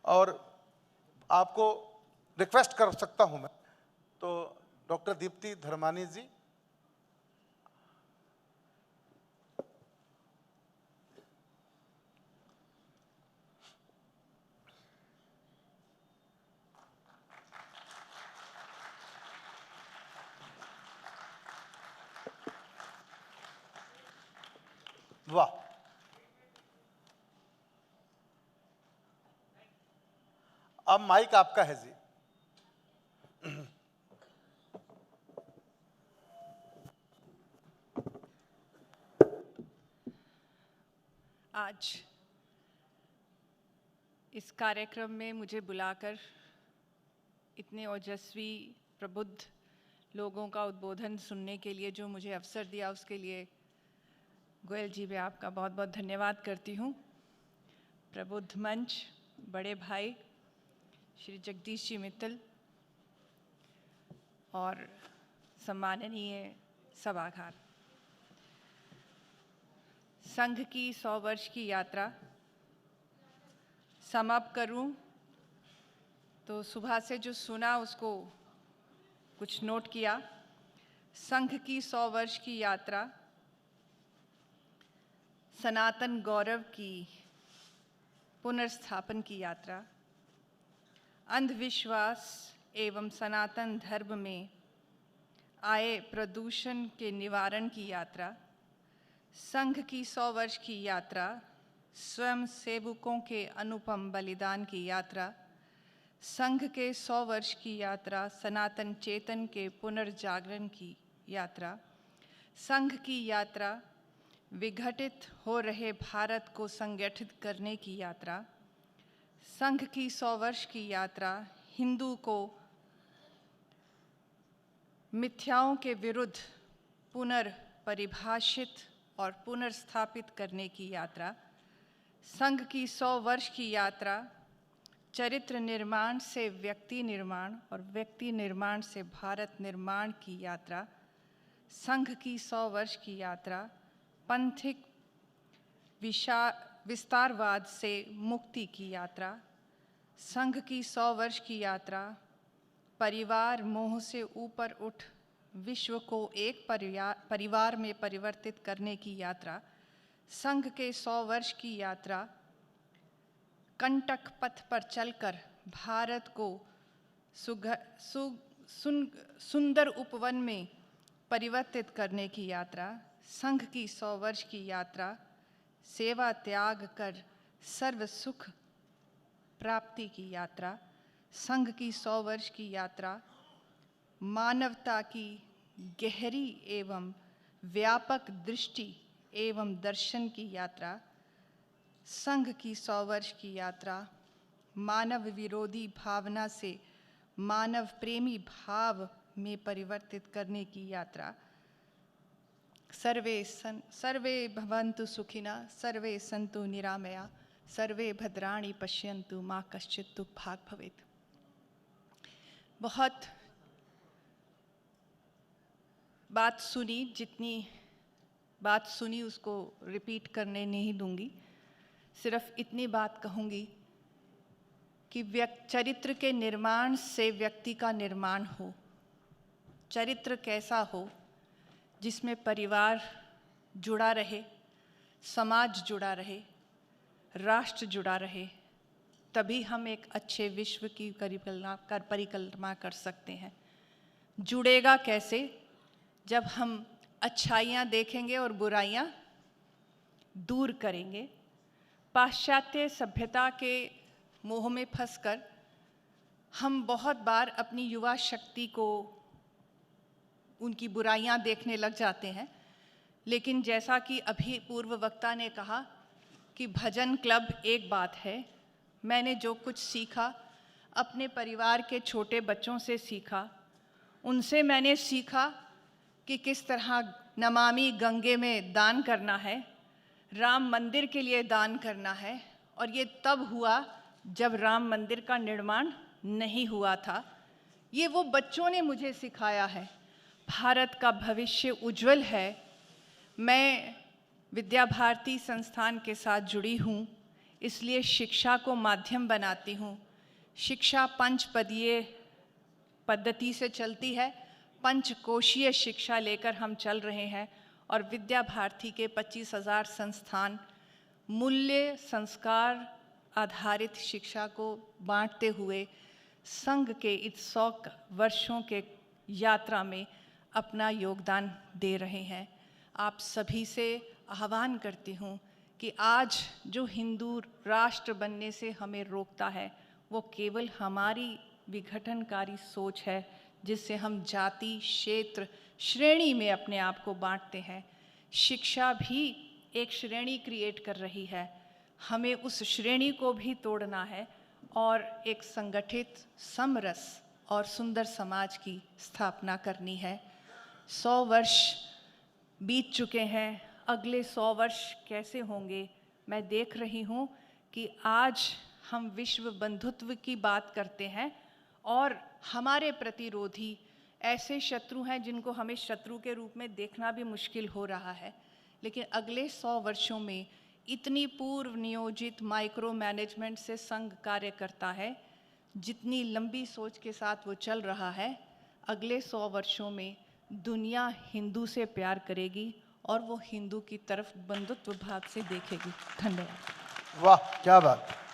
और आपको रिक्वेस्ट कर सकता हूं मैं, तो डॉक्टर दीप्ति धर्मानी जी। वाह, अब माइक आपका है जी। आज इस कार्यक्रम में मुझे बुलाकर इतने ओजस्वी प्रबुद्ध लोगों का उद्बोधन सुनने के लिए जो मुझे अवसर दिया, उसके लिए गोयल जी मैं आपका बहुत बहुत धन्यवाद करती हूँ। प्रबुद्ध मंच, बड़े भाई श्री जगदीश जी मित्तल और सम्माननीय सभागार, संघ की 100 वर्ष की यात्रा समाप्त करूं तो सुबह से जो सुना उसको कुछ नोट किया। संघ की 100 वर्ष की यात्रा सनातन गौरव की पुनर्स्थापन की यात्रा, अंधविश्वास एवं सनातन धर्म में आए प्रदूषण के निवारण की यात्रा, संघ की 100 वर्ष की यात्रा स्वयं सेवकों के अनुपम बलिदान की यात्रा, संघ के 100 वर्ष की यात्रा सनातन चेतन के पुनर्जागरण की यात्रा, संघ की यात्रा विघटित हो रहे भारत को संगठित करने की यात्रा, संघ की 100 वर्ष की यात्रा हिंदू को मिथ्याओं के विरुद्ध पुनर्परिभाषित और पुनर्स्थापित करने की यात्रा, संघ की 100 वर्ष की यात्रा चरित्र निर्माण से व्यक्ति निर्माण और व्यक्ति निर्माण से भारत निर्माण की यात्रा, संघ की 100 वर्ष की यात्रा पंथिक विस्तारवाद से मुक्ति की यात्रा, संघ की 100 वर्ष की यात्रा परिवार मोह से ऊपर उठ विश्व को एक परिवार में परिवर्तित करने की यात्रा, संघ के 100 वर्ष की यात्रा कंटक पथ पर चलकर भारत को सुंदर उपवन में परिवर्तित करने की यात्रा, संघ की 100 वर्ष की यात्रा सेवा त्याग कर सर्व सुख प्राप्ति की यात्रा, संघ की 100 वर्ष की यात्रा मानवता की गहरी एवं व्यापक दृष्टि एवं दर्शन की यात्रा, संघ की 100 वर्ष की यात्रा मानव विरोधी भावना से मानव प्रेमी भाव में परिवर्तित करने की यात्रा, सर्वे भवन्तु सुखिनः, सर्वे सन्तु निरामया, सर्वे भद्राणि पश्यन्तु मा कश्चित् दुःखभाग् भवेत्। बहुत बात सुनी, जितनी बात सुनी उसको रिपीट करने नहीं दूंगी। सिर्फ इतनी बात कहूँगी कि चरित्र के निर्माण से व्यक्ति का निर्माण हो। चरित्र कैसा हो? जिसमें परिवार जुड़ा रहे, समाज जुड़ा रहे, राष्ट्र जुड़ा रहे, तभी हम एक अच्छे विश्व की परिकल्पना कर सकते हैं। जुड़ेगा कैसे? जब हम अच्छाइयाँ देखेंगे और बुराइयाँ दूर करेंगे। पाश्चात्य सभ्यता के मोह में फंसकर हम बहुत बार अपनी युवा शक्ति को उनकी बुराइयां देखने लग जाते हैं, लेकिन जैसा कि अभी पूर्व वक्ता ने कहा कि भजन क्लब एक बात है। मैंने जो कुछ सीखा अपने परिवार के छोटे बच्चों से सीखा, उनसे मैंने सीखा कि किस तरह नमामि गंगे में दान करना है, राम मंदिर के लिए दान करना है, और ये तब हुआ जब राम मंदिर का निर्माण नहीं हुआ था। ये वो बच्चों ने मुझे सिखाया है। भारत का भविष्य उज्जवल है। मैं विद्या भारती संस्थान के साथ जुड़ी हूँ। इसलिए शिक्षा को माध्यम बनाती हूँ। शिक्षा पंचपदीय पद्धति से चलती है, पंचकोशीय शिक्षा लेकर हम चल रहे हैं और विद्या भारती के 25,000 संस्थान मूल्य संस्कार आधारित शिक्षा को बांटते हुए संघ के इस 100 वर्षों के यात्रा में अपना योगदान दे रहे हैं। आप सभी से आह्वान करती हूँ कि आज जो हिंदू राष्ट्र बनने से हमें रोकता है वो केवल हमारी विघटनकारी सोच है, जिससे हम जाति, क्षेत्र, श्रेणी में अपने आप को बांटते हैं। शिक्षा भी एक श्रेणी क्रिएट कर रही है, हमें उस श्रेणी को भी तोड़ना है और एक संगठित, समरस और सुंदर समाज की स्थापना करनी है। 100 वर्ष बीत चुके हैं, अगले 100 वर्ष कैसे होंगे? मैं देख रही हूँ कि आज हम विश्व बंधुत्व की बात करते हैं और हमारे प्रतिरोधी ऐसे शत्रु हैं जिनको हमें शत्रु के रूप में देखना भी मुश्किल हो रहा है। लेकिन अगले 100 वर्षों में इतनी पूर्व नियोजित माइक्रो मैनेजमेंट से संघ कार्य करता है, जितनी लंबी सोच के साथ वो चल रहा है, अगले 100 वर्षों में दुनिया हिंदू से प्यार करेगी और वो हिंदू की तरफ बंधुत्व भाव से देखेगी। धन्यवाद। वाह, क्या बात।